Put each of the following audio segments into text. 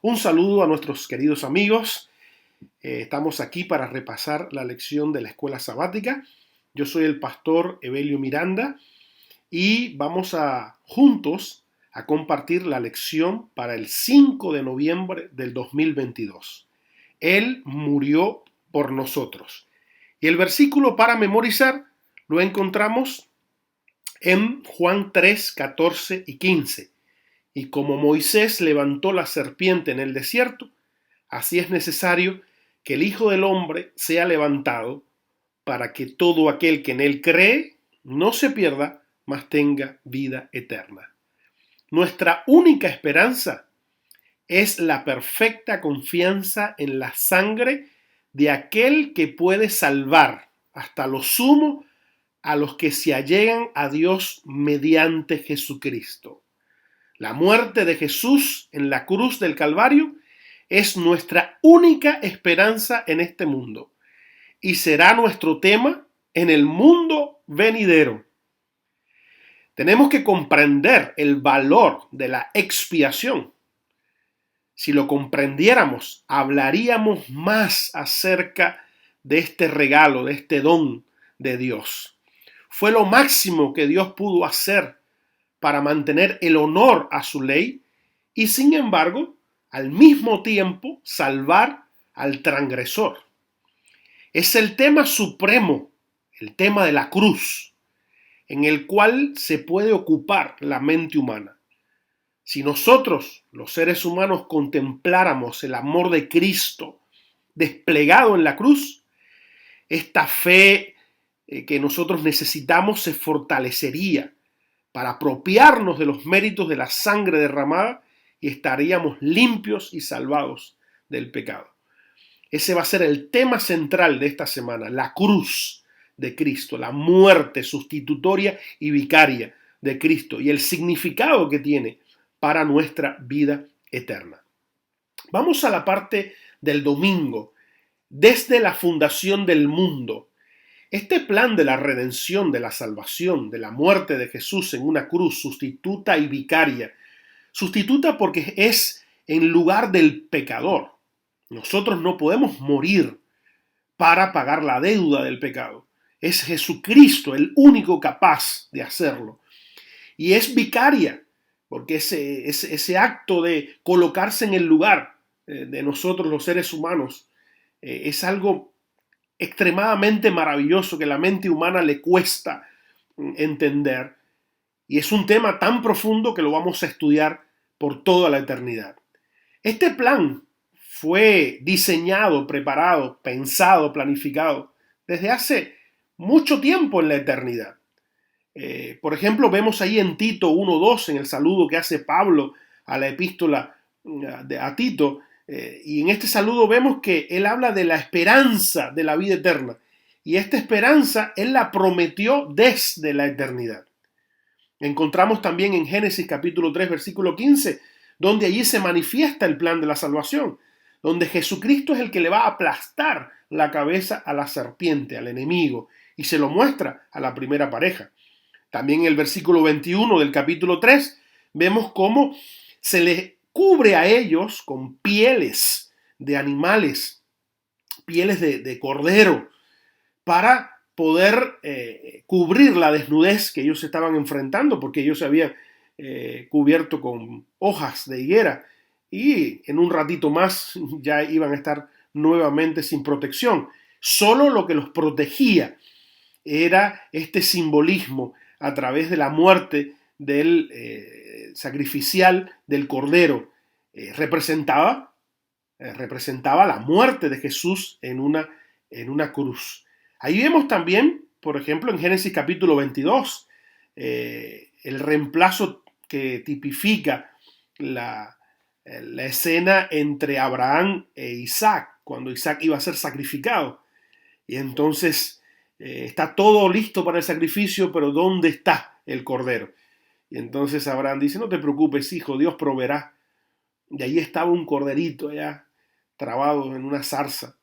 Un saludo a nuestros queridos amigos. Estamos aquí para repasar la lección de la escuela sabática. Yo soy el pastor Evelio Miranda y vamos juntos a compartir la lección para el 5 de noviembre del 2022. Él murió por nosotros. Y el versículo para memorizar lo encontramos en Juan 3, 14 y 15. Y como Moisés levantó la serpiente en el desierto, así es necesario que el Hijo del Hombre sea levantado para que todo aquel que en él cree no se pierda, mas tenga vida eterna. Nuestra única esperanza es la perfecta confianza en la sangre de aquel que puede salvar hasta lo sumo a los que se allegan a Dios mediante Jesucristo. La muerte de Jesús en la cruz del Calvario es nuestra única esperanza en este mundo y será nuestro tema en el mundo venidero. Tenemos que comprender el valor de la expiación. Si lo comprendiéramos, hablaríamos más acerca de este regalo, de este don de Dios. Fue lo máximo que Dios pudo hacer para mantener el honor a su ley y, sin embargo, al mismo tiempo salvar al transgresor. Es el tema supremo, el tema de la cruz, en el cual se puede ocupar la mente humana. Si nosotros, los seres humanos, contempláramos el amor de Cristo desplegado en la cruz, esta fe que nosotros necesitamos se fortalecería para apropiarnos de los méritos de la sangre derramada y estaríamos limpios y salvados del pecado. Ese va a ser el tema central de esta semana, la cruz de Cristo, la muerte sustitutoria y vicaria de Cristo y el significado que tiene para nuestra vida eterna. Vamos a la parte del domingo. Desde la fundación del mundo, este plan de la redención, de la salvación, de la muerte de Jesús en una cruz sustituta y vicaria, sustituta porque es en lugar del pecador. Nosotros no podemos morir para pagar la deuda del pecado. Es Jesucristo el único capaz de hacerlo. Y es vicaria, porque ese acto de colocarse en el lugar de nosotros los seres humanos es algo extremadamente maravilloso que la mente humana le cuesta entender. Y es un tema tan profundo que lo vamos a estudiar por toda la eternidad. Este plan fue diseñado, preparado, pensado, planificado desde hace mucho tiempo en la eternidad. Por ejemplo, vemos ahí en Tito 1:2, en el saludo que hace Pablo a la epístola a Tito, y en este saludo vemos que él habla de la esperanza de la vida eterna. Y esta esperanza él la prometió desde la eternidad. Encontramos también en Génesis capítulo 3, versículo 15, donde allí se manifiesta el plan de la salvación, donde Jesucristo es el que le va a aplastar la cabeza a la serpiente, al enemigo, y se lo muestra a la primera pareja. También en el versículo 21 del capítulo 3 vemos cómo se les cubre a ellos con pieles de animales, pieles de cordero, para poder cubrir la desnudez que ellos estaban enfrentando, porque ellos se habían cubierto con hojas de higuera y en un ratito más ya iban a estar nuevamente sin protección. Solo lo que los protegía era este simbolismo a través de la muerte del sacrificial del cordero. Representaba la muerte de Jesús en una cruz. Ahí vemos también, por ejemplo, en Génesis capítulo 22, el reemplazo que tipifica la escena entre Abraham e Isaac, cuando Isaac iba a ser sacrificado. Y entonces está todo listo para el sacrificio, pero ¿dónde está el cordero? Y entonces Abraham dice, no te preocupes, hijo, Dios proveerá. Y ahí estaba un corderito allá, trabado en una zarza,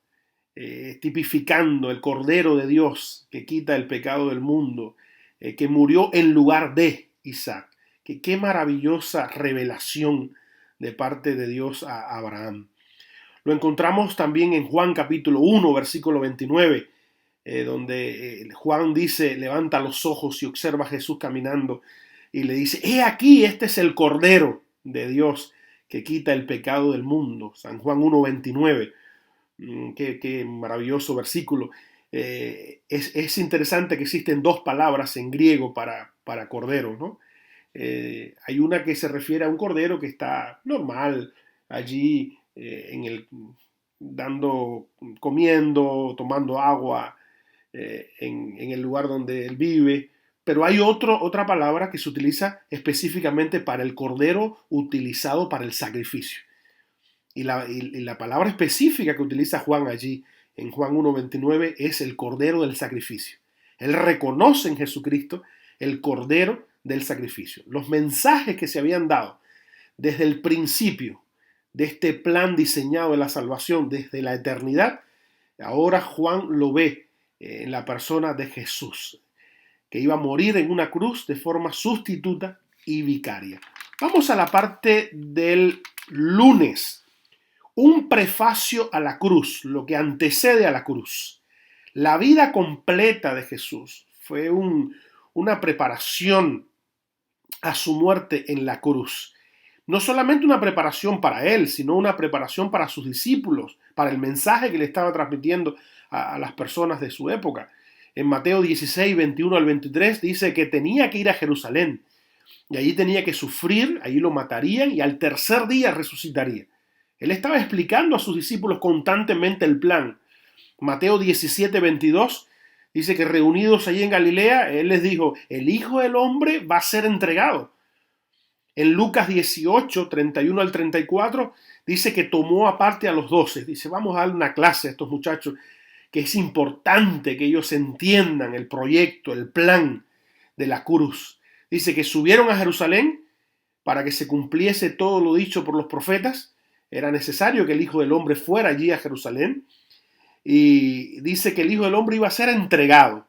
tipificando el Cordero de Dios que quita el pecado del mundo, que murió en lugar de Isaac. Qué maravillosa revelación de parte de Dios a Abraham. Lo encontramos también en Juan capítulo 1, versículo 29, donde Juan dice, levanta los ojos y observa a Jesús caminando y le dice, he aquí, este es el Cordero de Dios que quita el pecado del mundo. San Juan 1, 29. Qué maravilloso versículo. Es interesante que existen dos palabras en griego para cordero, ¿no? Hay una que se refiere a un cordero que está normal allí comiendo, tomando agua en el lugar donde él vive. Pero hay otra palabra que se utiliza específicamente para el cordero utilizado para el sacrificio. Y la palabra específica que utiliza Juan allí en Juan 1.29 es el cordero del sacrificio. Él reconoce en Jesucristo el cordero del sacrificio. Los mensajes que se habían dado desde el principio de este plan diseñado de la salvación desde la eternidad, ahora Juan lo ve en la persona de Jesús, que iba a morir en una cruz de forma sustituta y vicaria. Vamos a la parte del lunes. Un prefacio a la cruz, lo que antecede a la cruz. La vida completa de Jesús fue una preparación a su muerte en la cruz. No solamente una preparación para él, sino una preparación para sus discípulos, para el mensaje que le estaba transmitiendo a las personas de su época. En Mateo 16, 21 al 23 dice que tenía que ir a Jerusalén y allí tenía que sufrir, allí lo matarían y al tercer día resucitaría. Él estaba explicando a sus discípulos constantemente el plan. Mateo 17, 22 dice que reunidos allí en Galilea, él les dijo, el Hijo del Hombre va a ser entregado. En Lucas 18, 31 al 34, dice que tomó aparte a los 12. Dice, vamos a dar una clase a estos muchachos, que es importante que ellos entiendan el proyecto, el plan de la cruz. Dice que subieron a Jerusalén para que se cumpliese todo lo dicho por los profetas. Era necesario que el Hijo del Hombre fuera allí a Jerusalén. Y dice que el Hijo del Hombre iba a ser entregado.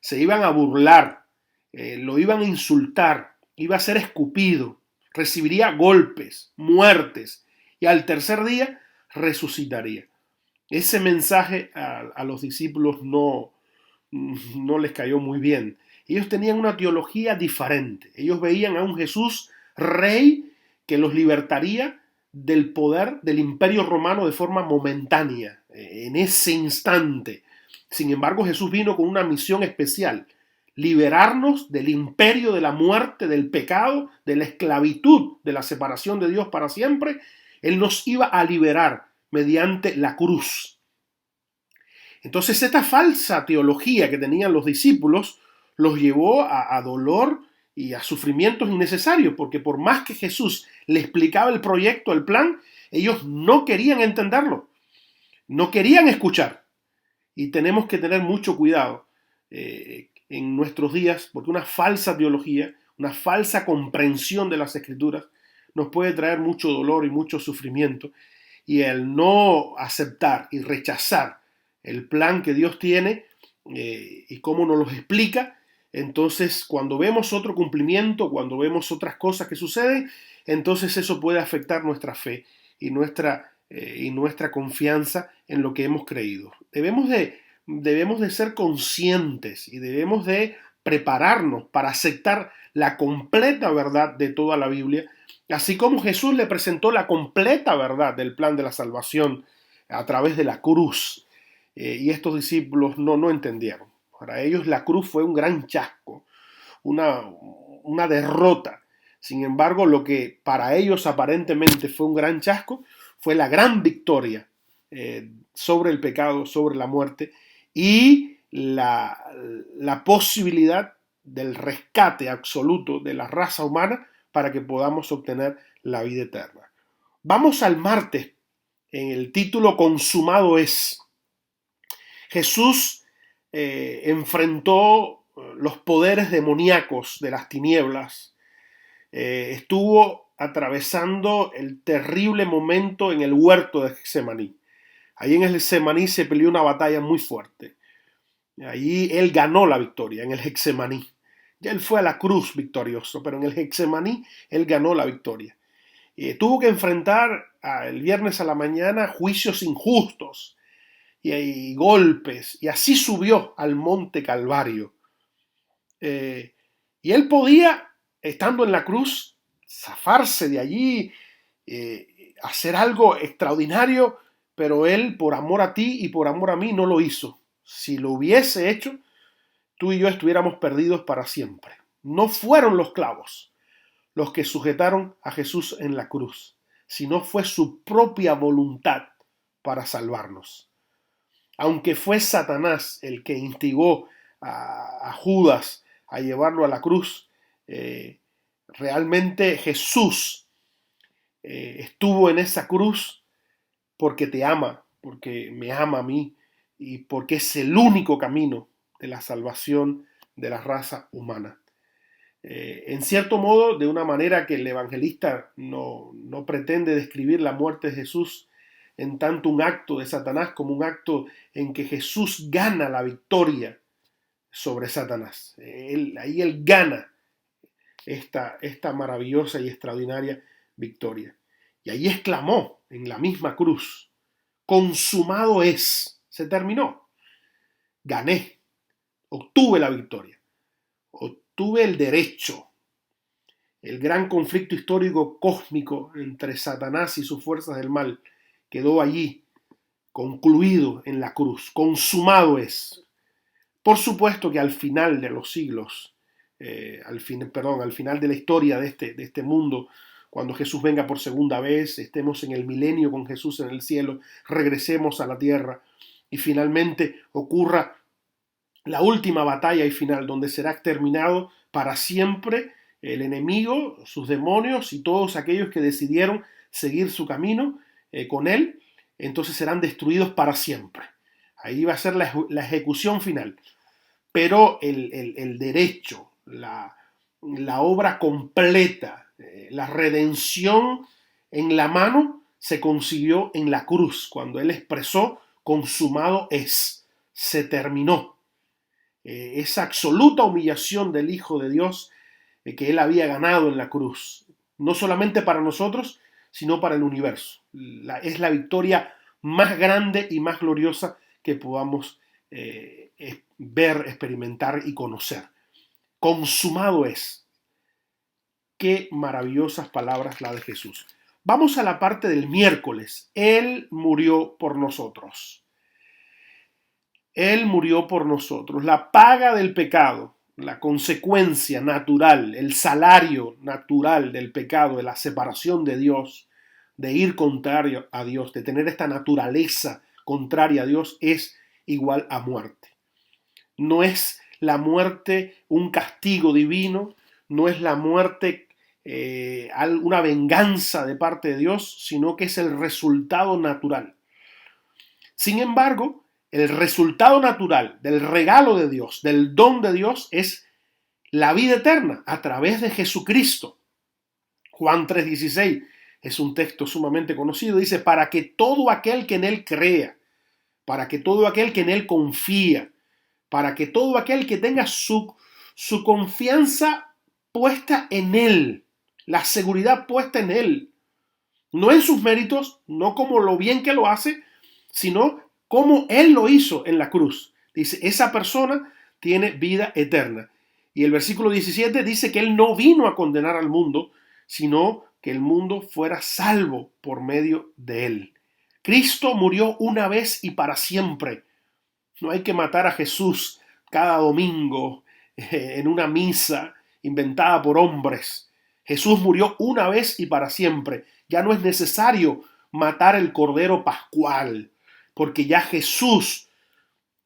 Se iban a burlar, lo iban a insultar, iba a ser escupido, recibiría golpes, muertes y al tercer día resucitaría. Ese mensaje a los discípulos no les cayó muy bien. Ellos tenían una teología diferente. Ellos veían a un Jesús rey que los libertaría del poder del imperio romano de forma momentánea, en ese instante. Sin embargo, Jesús vino con una misión especial: liberarnos del imperio de la muerte, del pecado, de la esclavitud, de la separación de Dios para siempre. Él nos iba a liberar mediante la cruz. Entonces, esta falsa teología que tenían los discípulos los llevó a dolor y a sufrimientos innecesarios, porque por más que Jesús le explicaba el proyecto, el plan, ellos no querían entenderlo, no querían escuchar. Y tenemos que tener mucho cuidado en nuestros días, porque una falsa teología, una falsa comprensión de las Escrituras nos puede traer mucho dolor y mucho sufrimiento. Y el no aceptar y rechazar el plan que Dios tiene y cómo nos lo explica, entonces cuando vemos otro cumplimiento, cuando vemos otras cosas que suceden, entonces eso puede afectar nuestra fe y nuestra confianza en lo que hemos creído. Debemos de ser conscientes y debemos de prepararnos para aceptar la completa verdad de toda la Biblia, así como Jesús le presentó la completa verdad del plan de la salvación a través de la cruz. Y estos discípulos no entendieron. Para ellos la cruz fue un gran chasco, una derrota. Sin embargo, lo que para ellos aparentemente fue un gran chasco fue la gran victoria sobre el pecado, sobre la muerte y la posibilidad del rescate absoluto de la raza humana para que podamos obtener la vida eterna. Vamos al martes en el título Consumado es. Jesús enfrentó los poderes demoníacos de las tinieblas, estuvo atravesando el terrible momento en el huerto de Getsemaní. Ahí en el Getsemaní se peleó una batalla muy fuerte. Allí él ganó la victoria, en el Getsemaní. Ya él fue a la cruz victorioso, pero en el Getsemaní él ganó la victoria. tuvo que enfrentar el viernes a la mañana juicios injustos y golpes, y así subió al monte Calvario. Y él podía, estando en la cruz, zafarse de allí, hacer algo extraordinario, pero él, por amor a ti y por amor a mí, no lo hizo. Si lo hubiese hecho, tú y yo estuviéramos perdidos para siempre. No fueron los clavos los que sujetaron a Jesús en la cruz, sino fue su propia voluntad para salvarnos. Aunque fue Satanás el que instigó a Judas a llevarlo a la cruz, realmente Jesús estuvo en esa cruz porque te ama, porque me ama a mí y porque es el único camino de la salvación de la raza humana. En cierto modo, de una manera que el evangelista no pretende describir la muerte de Jesús en tanto un acto de Satanás como un acto en que Jesús gana la victoria sobre Satanás. Ahí él gana esta maravillosa y extraordinaria victoria. Y ahí exclamó en la misma cruz: consumado es, se terminó, gané, obtuve la victoria, obtuve el derecho. El gran conflicto histórico cósmico entre Satanás y sus fuerzas del mal quedó allí, concluido en la cruz, consumado es. Por supuesto que al final de los siglos, al final de la historia de este mundo, cuando Jesús venga por segunda vez, estemos en el milenio con Jesús en el cielo, regresemos a la tierra y finalmente ocurra la última batalla y final, donde será exterminado para siempre el enemigo, sus demonios y todos aquellos que decidieron seguir su camino con él, entonces serán destruidos para siempre. Ahí va a ser la ejecución final. Pero el derecho, la obra completa, la redención en la mano se consiguió en la cruz, cuando él expresó: consumado es, se terminó. Esa absoluta humillación del Hijo de Dios que él había ganado en la cruz, no solamente para nosotros, sino para el universo. Es la victoria más grande y más gloriosa que podamos ver, experimentar y conocer. Consumado es. Qué maravillosas palabras la de Jesús. Vamos a la parte del miércoles. Él murió por nosotros. Él murió por nosotros. La paga del pecado, la consecuencia natural, el salario natural del pecado, de la separación de Dios, de ir contrario a Dios, de tener esta naturaleza contraria a Dios, es igual a muerte. No es la muerte un castigo divino, no es la muerte una venganza de parte de Dios, sino que es el resultado natural. Sin embargo, el resultado natural del regalo de Dios, del don de Dios, es la vida eterna a través de Jesucristo. Juan 3:16 es un texto sumamente conocido. Dice: para que todo aquel que en él crea, para que todo aquel que en él confía, para que todo aquel que tenga su confianza puesta en él, la seguridad puesta en él, no en sus méritos, no como lo bien que lo hace, sino como él lo hizo en la cruz. Dice: esa persona tiene vida eterna. Y el versículo 17 dice que él no vino a condenar al mundo, sino que el mundo fuera salvo por medio de él. Cristo murió una vez y para siempre. No hay que matar a Jesús cada domingo en una misa inventada por hombres. Jesús murió una vez y para siempre. Ya no es necesario matar el cordero pascual, porque ya Jesús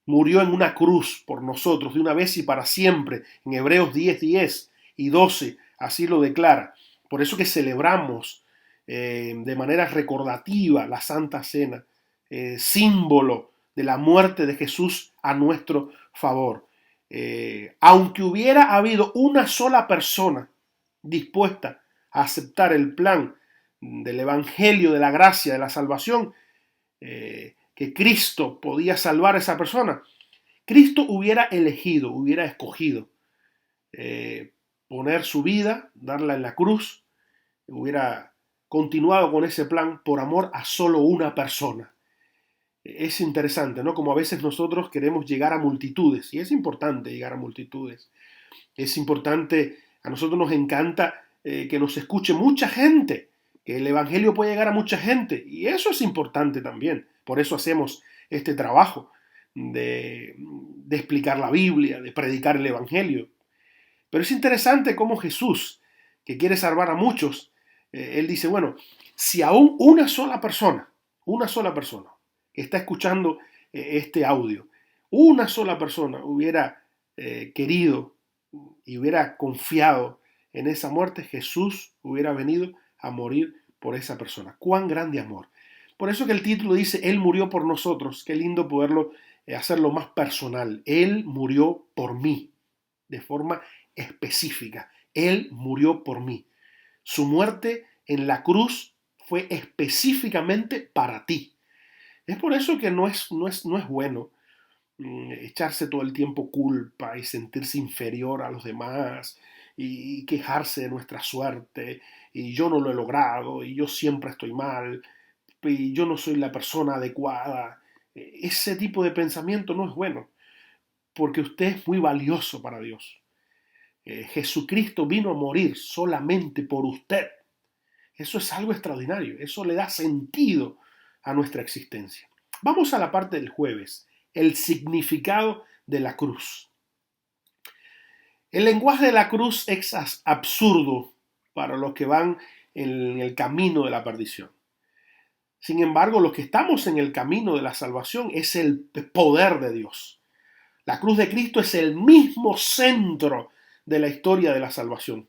murió en una cruz por nosotros de una vez y para siempre. En Hebreos 10:10 y 12 así lo declara. Por eso que celebramos de manera recordativa la Santa Cena, símbolo de la muerte de Jesús a nuestro favor. Aunque hubiera habido una sola persona dispuesta a aceptar el plan del Evangelio, de la gracia, de la salvación, que Cristo podía salvar a esa persona, Cristo hubiera elegido, hubiera escogido poner su vida, darla en la cruz, hubiera continuado con ese plan por amor a solo una persona. Es interesante, ¿no? Como a veces nosotros queremos llegar a multitudes, y es importante llegar a multitudes. Es importante, a nosotros nos encanta que nos escuche mucha gente, que el Evangelio puede llegar a mucha gente, y eso es importante también. Por eso hacemos este trabajo de explicar la Biblia, de predicar el Evangelio. Pero es interesante cómo Jesús, que quiere salvar a muchos, él dice, bueno, si aún una sola persona que está escuchando este audio, una sola persona hubiera querido y hubiera confiado en esa muerte, Jesús hubiera venido a morir por esa persona. ¡Cuán grande amor! Por eso que el título dice, Él murió por nosotros. Qué lindo poderlo hacerlo más personal. Él murió por mí, de forma específica. Él murió por mí. Su muerte en la cruz fue específicamente para ti. Es por eso que no es bueno echarse todo el tiempo culpa y sentirse inferior a los demás y quejarse de nuestra suerte y yo no lo he logrado y yo siempre estoy mal y yo no soy la persona adecuada. Ese tipo de pensamiento no es bueno porque usted es muy valioso para Dios. Jesucristo vino a morir solamente por usted. Eso es algo extraordinario, eso le da sentido a nuestra existencia. Vamos a la parte del jueves, el significado de la cruz. El lenguaje de la cruz es absurdo para los que van en el camino de la perdición. Sin embargo, los que estamos en el camino de la salvación es el poder de Dios. La cruz de Cristo es el mismo centro de la historia de la salvación.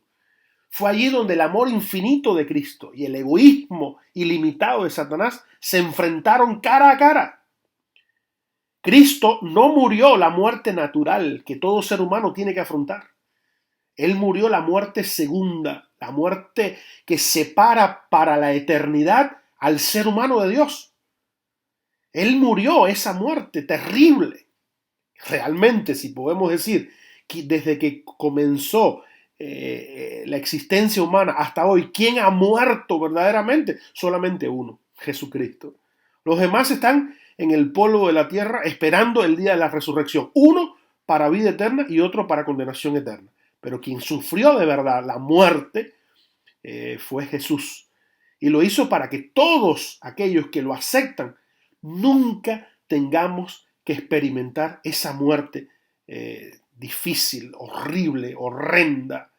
Fue allí donde el amor infinito de Cristo y el egoísmo ilimitado de Satanás se enfrentaron cara a cara. Cristo no murió la muerte natural que todo ser humano tiene que afrontar. Él murió la muerte segunda, la muerte que separa para la eternidad al ser humano de Dios. Él murió esa muerte terrible. Realmente, si podemos decir que desde que comenzó la existencia humana hasta hoy, ¿quién ha muerto verdaderamente? Solamente uno, Jesucristo. Los demás están en el polvo de la tierra esperando el día de la resurrección. Uno para vida eterna y otro para condenación eterna. Pero quien sufrió de verdad la muerte fue Jesús. Y lo hizo para que todos aquellos que lo aceptan nunca tengamos que experimentar esa muerte difícil, horrible, horrenda.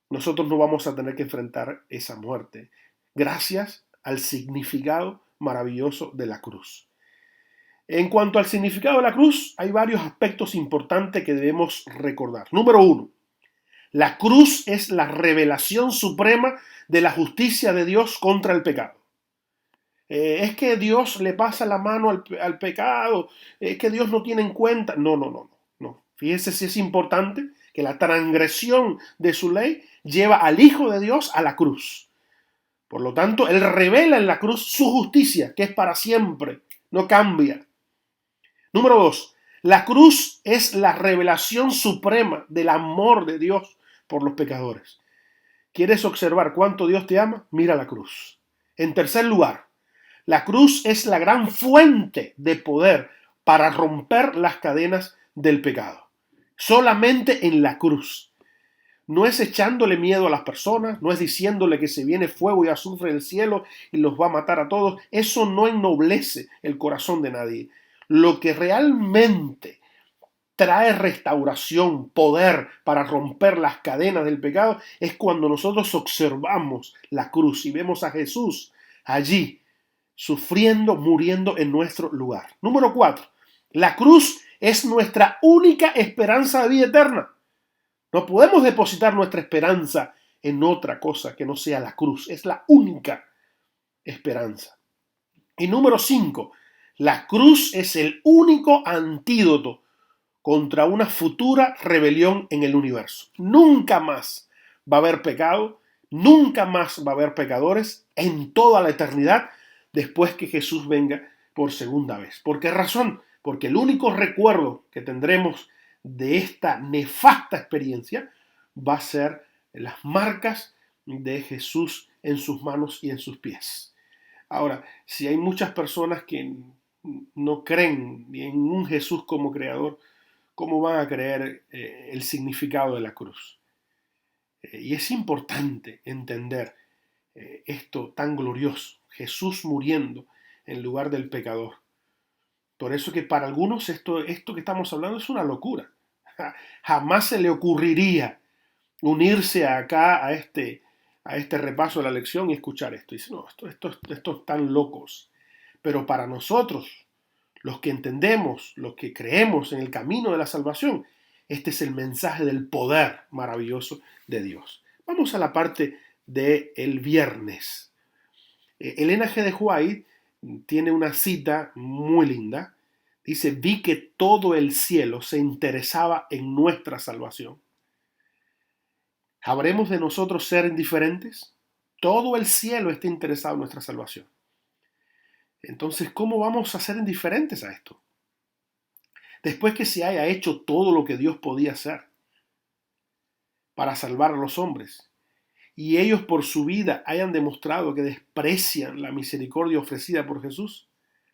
Nosotros no vamos a tener que enfrentar esa muerte gracias al significado maravilloso de la cruz. En cuanto al significado de la cruz, hay varios aspectos importantes que debemos recordar. Número uno, la cruz es la revelación suprema de la justicia de Dios contra el pecado. Es que Dios le pasa la mano al pecado, es que Dios no tiene en cuenta. No. Fíjese si es importante que la transgresión de su ley lleva al Hijo de Dios a la cruz. Por lo tanto, Él revela en la cruz su justicia, que es para siempre, no cambia. Número dos, la cruz es la revelación suprema del amor de Dios por los pecadores. ¿Quieres observar cuánto Dios te ama? Mira la cruz. En tercer lugar, la cruz es la gran fuente de poder para romper las cadenas del pecado. Solamente en la cruz. No es echándole miedo a las personas, no es diciéndole que se viene fuego y azufre del cielo y los va a matar a todos. Eso no ennoblece el corazón de nadie. Lo que realmente trae restauración, poder para romper las cadenas del pecado es cuando nosotros observamos la cruz y vemos a Jesús allí sufriendo, muriendo en nuestro lugar. Número 4. La cruz es nuestra única esperanza de vida eterna. No podemos depositar nuestra esperanza en otra cosa que no sea la cruz. Es la única esperanza. Y número 5. La cruz es el único antídoto contra una futura rebelión en el universo. Nunca más va a haber pecado, nunca más va a haber pecadores en toda la eternidad después que Jesús venga por segunda vez. ¿Por qué razón? Porque el único recuerdo que tendremos de esta nefasta experiencia va a ser las marcas de Jesús en sus manos y en sus pies. Ahora, si hay muchas personas que no creen ni en un Jesús como creador, ¿cómo van a creer el significado de la cruz? Y es importante entender esto tan glorioso, Jesús muriendo en lugar del pecador. Por eso que para algunos esto que estamos hablando es una locura. Jamás se le ocurriría unirse acá a este repaso de la lección y escuchar esto. Y dice, no, estos están locos. Pero para nosotros, los que entendemos, los que creemos en el camino de la salvación, este es el mensaje del poder maravilloso de Dios. Vamos a la parte del viernes. Elena G. de White tiene una cita muy linda. Dice, vi que todo el cielo se interesaba en nuestra salvación. ¿Habremos de nosotros ser indiferentes? Todo el cielo está interesado en nuestra salvación. Entonces, ¿cómo vamos a ser indiferentes a esto? Después que se haya hecho todo lo que Dios podía hacer para salvar a los hombres, y ellos por su vida hayan demostrado que desprecian la misericordia ofrecida por Jesús,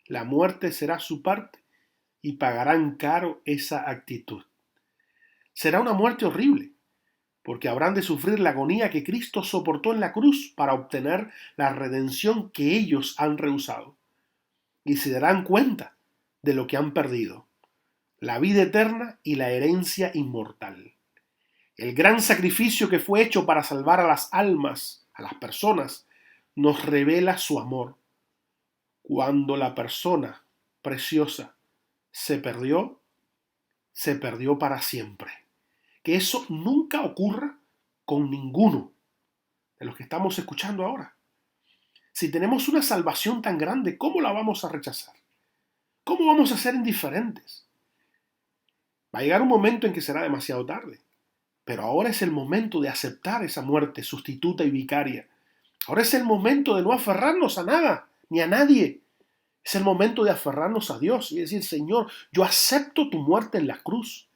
la muerte será su parte y pagarán caro esa actitud. Será una muerte horrible, porque habrán de sufrir la agonía que Cristo soportó en la cruz para obtener la redención que ellos han rehusado. Y se darán cuenta de lo que han perdido, la vida eterna y la herencia inmortal. El gran sacrificio que fue hecho para salvar a las almas, a las personas, nos revela su amor. Cuando la persona preciosa se perdió para siempre. Que eso nunca ocurra con ninguno de los que estamos escuchando ahora. Si tenemos una salvación tan grande, ¿cómo la vamos a rechazar? ¿Cómo vamos a ser indiferentes? Va a llegar un momento en que será demasiado tarde. Pero ahora es el momento de aceptar esa muerte sustituta y vicaria. Ahora es el momento de no aferrarnos a nada, ni a nadie. Es el momento de aferrarnos a Dios y decir, Señor, yo acepto tu muerte en la cruz.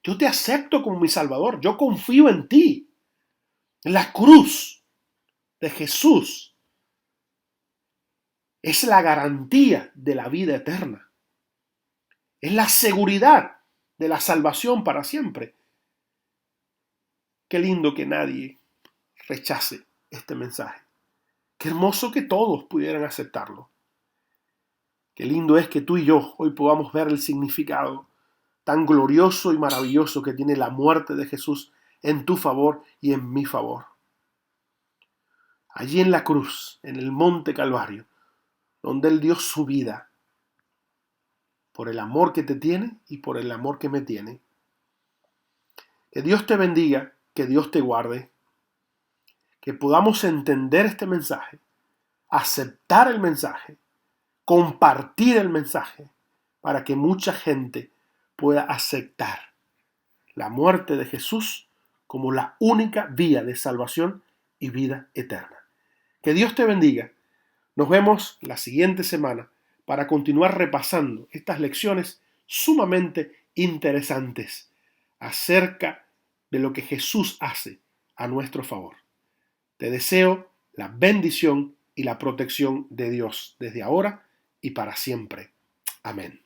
Yo te acepto como mi Salvador. Yo confío en ti. La cruz de Jesús es la garantía de la vida eterna. Es la seguridad de la salvación para siempre. Qué lindo que nadie rechace este mensaje. Qué hermoso que todos pudieran aceptarlo. Qué lindo es que tú y yo hoy podamos ver el significado tan glorioso y maravilloso que tiene la muerte de Jesús en tu favor y en mi favor. Allí en la cruz, en el monte Calvario, donde Él dio su vida por el amor que te tiene y por el amor que me tiene. Que Dios te bendiga, que Dios te guarde, que podamos entender este mensaje, aceptar el mensaje, compartir el mensaje, para que mucha gente pueda aceptar la muerte de Jesús como la única vía de salvación y vida eterna. Que Dios te bendiga. Nos vemos la siguiente semana para continuar repasando estas lecciones sumamente interesantes acerca de lo que Jesús hace a nuestro favor. Te deseo la bendición y la protección de Dios desde ahora y para siempre. Amén.